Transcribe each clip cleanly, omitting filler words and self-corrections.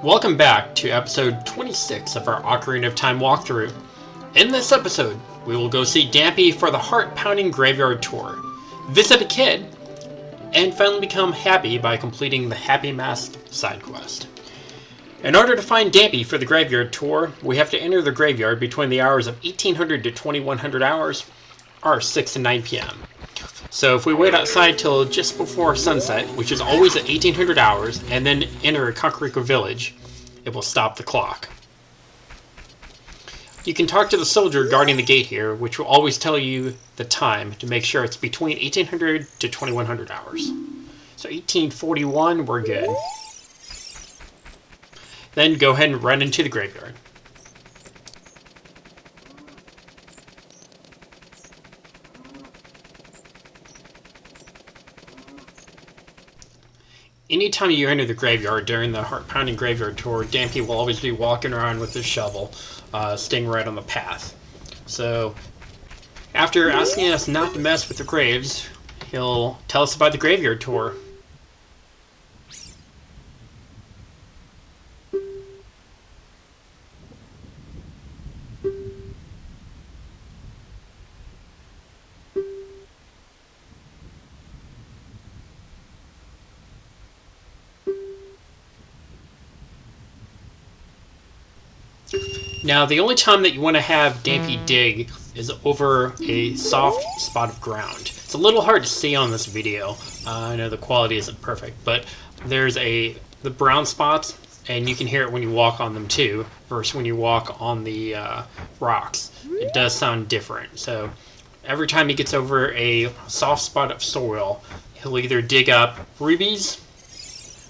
Welcome back to episode 26 of our Ocarina of Time walkthrough. In this episode, we will go see Dampé for the heart-pounding graveyard tour, visit a kid, and finally become happy by completing the Happy Mask side quest. In order to find Dampé for the graveyard tour, we have to enter the graveyard between the hours of 1800 to 2100 hours, or 6 to 9 p.m. So if we wait outside till just before sunset, which is always at 1800 hours, and then enter Kakariko Village, it will stop the clock. You can talk to the soldier guarding the gate here, which will always tell you the time to make sure it's between 1800 to 2100 hours. So 1841, we're good. Then go ahead and run into the graveyard. Anytime you enter the graveyard during the heart-pounding graveyard tour, Dampé will always be walking around with his shovel, staying right on the path. So, after asking us not to mess with the graves, he'll tell us about the graveyard tour. Now, the only time that you want to have Dampé dig is over a soft spot of ground. It's a little hard to see on this video. I know the quality isn't perfect, but there's the brown spots, and you can hear it when you walk on them too, versus when you walk on the rocks. It does sound different. So every time he gets over a soft spot of soil, he'll either dig up rubies,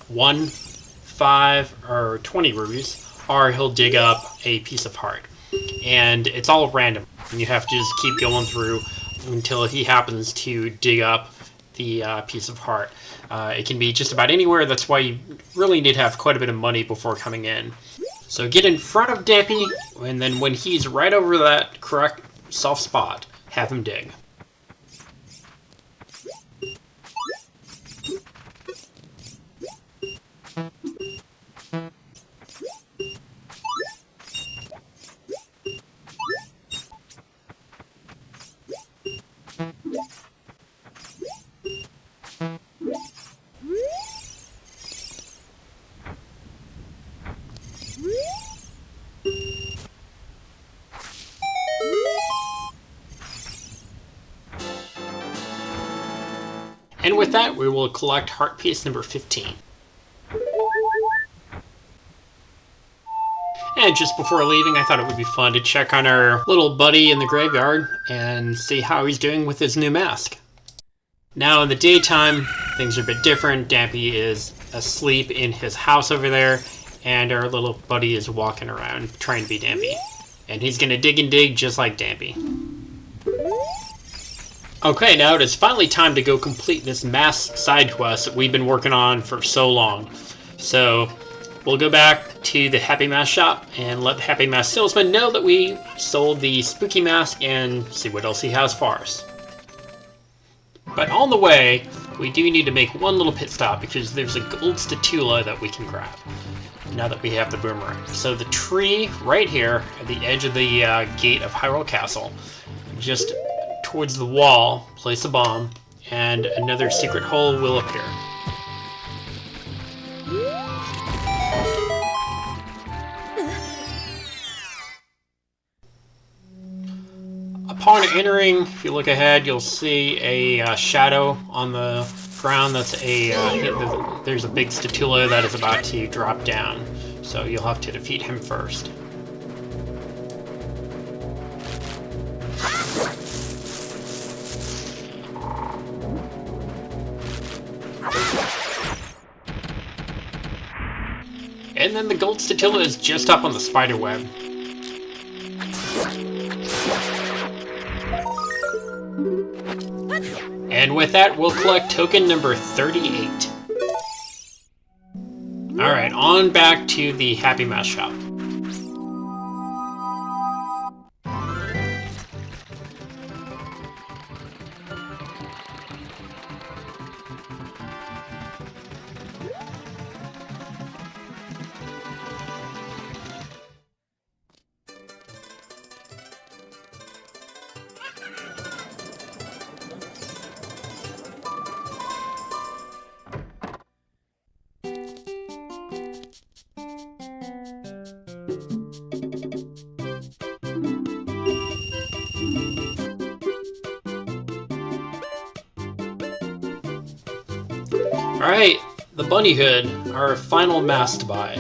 1, 5, or 20 rubies, or he'll dig up a piece of heart. And it's all random, and you have to just keep going through until he happens to dig up the piece of heart. It can be just about anywhere. That's why you really need to have quite a bit of money before coming in. So get in front of Dampé, and then when he's right over that correct soft spot, have him dig. And with that, we will collect heart piece number 15. And just before leaving, I thought it would be fun to check on our little buddy in the graveyard and see how he's doing with his new mask. Now in the daytime, things are a bit different. Dampé is asleep in his house over there, and our little buddy is walking around trying to be Dampé. And he's gonna dig and dig just like Dampé. Okay, now it is finally time to go complete this mask side quest that we've been working on for so long. So, we'll go back to the Happy Mask shop and let the Happy Mask salesman know that we sold the spooky mask and see what else he has for us. But on the way, we do need to make one little pit stop because there's a gold statula that we can grab now that we have the boomerang. So the tree right here at the edge of the gate of Hyrule Castle, just towards the wall, place a bomb, and another secret hole will appear. Upon entering, if you look ahead, you'll see a shadow on the ground. That's there's a big statula that is about to drop down, so you'll have to defeat him first. And then the gold statula is just up on the spider web. And with that, we'll collect token number 38. Alright, on back to the Happy Mask shop. Alright, the bunny hood, our final mask to buy.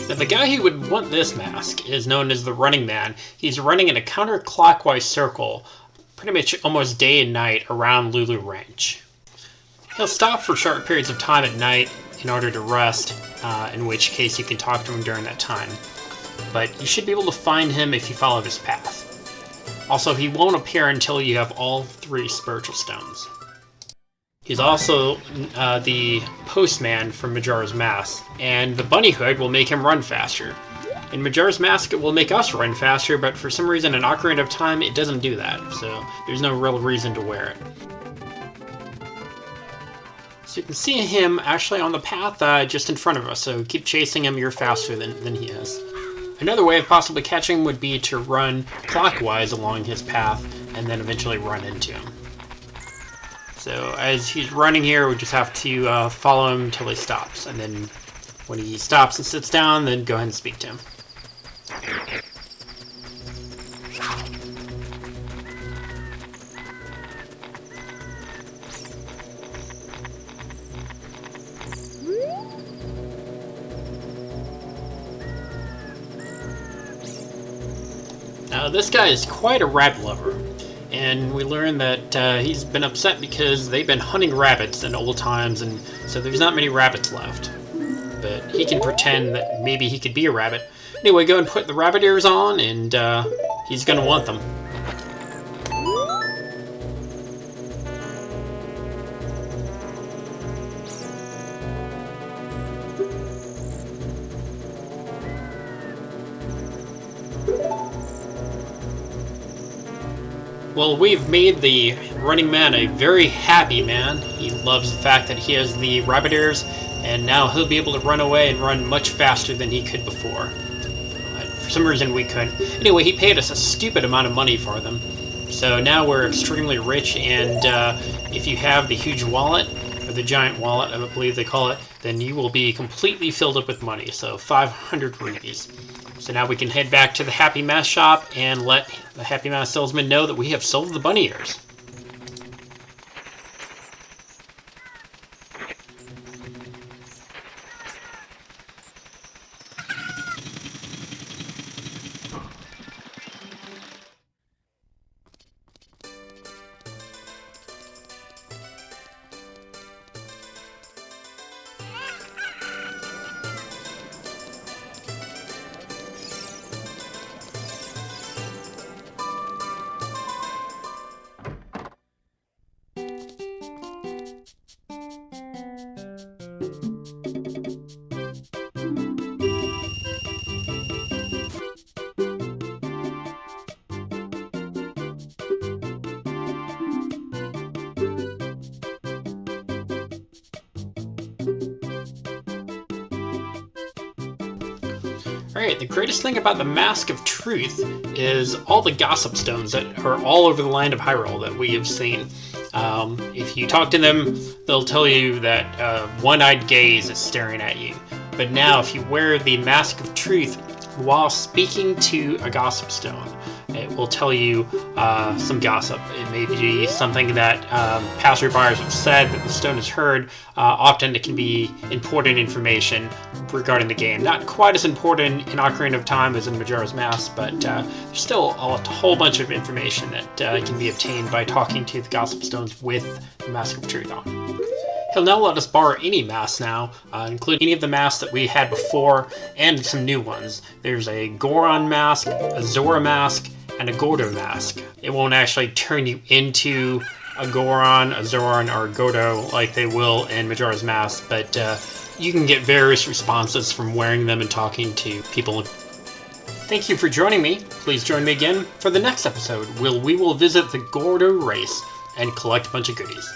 Now, the guy who would want this mask is known as the Running Man. He's running in a counterclockwise circle, pretty much almost day and night around Lulu Ranch. He'll stop for short periods of time at night in order to rest, in which case you can talk to him during that time. But you should be able to find him if you follow his path. Also, he won't appear until you have all 3 spiritual stones. He's also the postman from Majora's Mask, and the bunny hood will make him run faster. In Majora's Mask, it will make us run faster, but for some reason in Ocarina of Time, it doesn't do that, so there's no real reason to wear it. So you can see him actually on the path just in front of us, so keep chasing him, you're faster than he is. Another way of possibly catching him would be to run clockwise along his path and then eventually run into him. So as he's running here, we just have to follow him until he stops, and then when he stops and sits down, then go ahead and speak to him. Now, this guy is quite a rabbit lover, and we learn that he's been upset because they've been hunting rabbits in old times, and so there's not many rabbits left. But he can pretend that maybe he could be a rabbit. Anyway, go and put the rabbit ears on, and he's gonna want them. Well, we've made the Running Man a very happy man. He loves the fact that he has the rabbit ears, and now he'll be able to run away and run much faster than he could before. For some reason we couldn't. Anyway, he paid us a stupid amount of money for them. So now we're extremely rich, and if you have the huge wallet, or the giant wallet, I believe they call it, then you will be completely filled up with money. So 500 rupees. So now we can head back to the Happy Mask shop and let the Happy Mask salesman know that we have sold the bunny ears. Alright, the greatest thing about the Mask of Truth is all the gossip stones that are all over the land of Hyrule that we have seen. If you talk to them, they'll tell you that one-eyed gaze is staring at you. But now, if you wear the Mask of Truth while speaking to a gossip stone, it will tell you some gossip. It may be something that passerbyers have said that the stone has heard. Often it can be important information regarding the game. Not quite as important in Ocarina of Time as in Majora's Mask, but there's still a whole bunch of information that can be obtained by talking to the gossip stones with the Mask of Truth on. He'll now let us borrow any mask now, including any of the masks that we had before, and some new ones. There's a Goron mask, a Zora mask, and a Gordo mask. It won't actually turn you into a Goron, a Zoran, or a Gordo like they will in Majora's Mask, but you can get various responses from wearing them and talking to people. Thank you for joining me. Please join me again for the next episode, where we will visit the Gordo race and collect a bunch of goodies.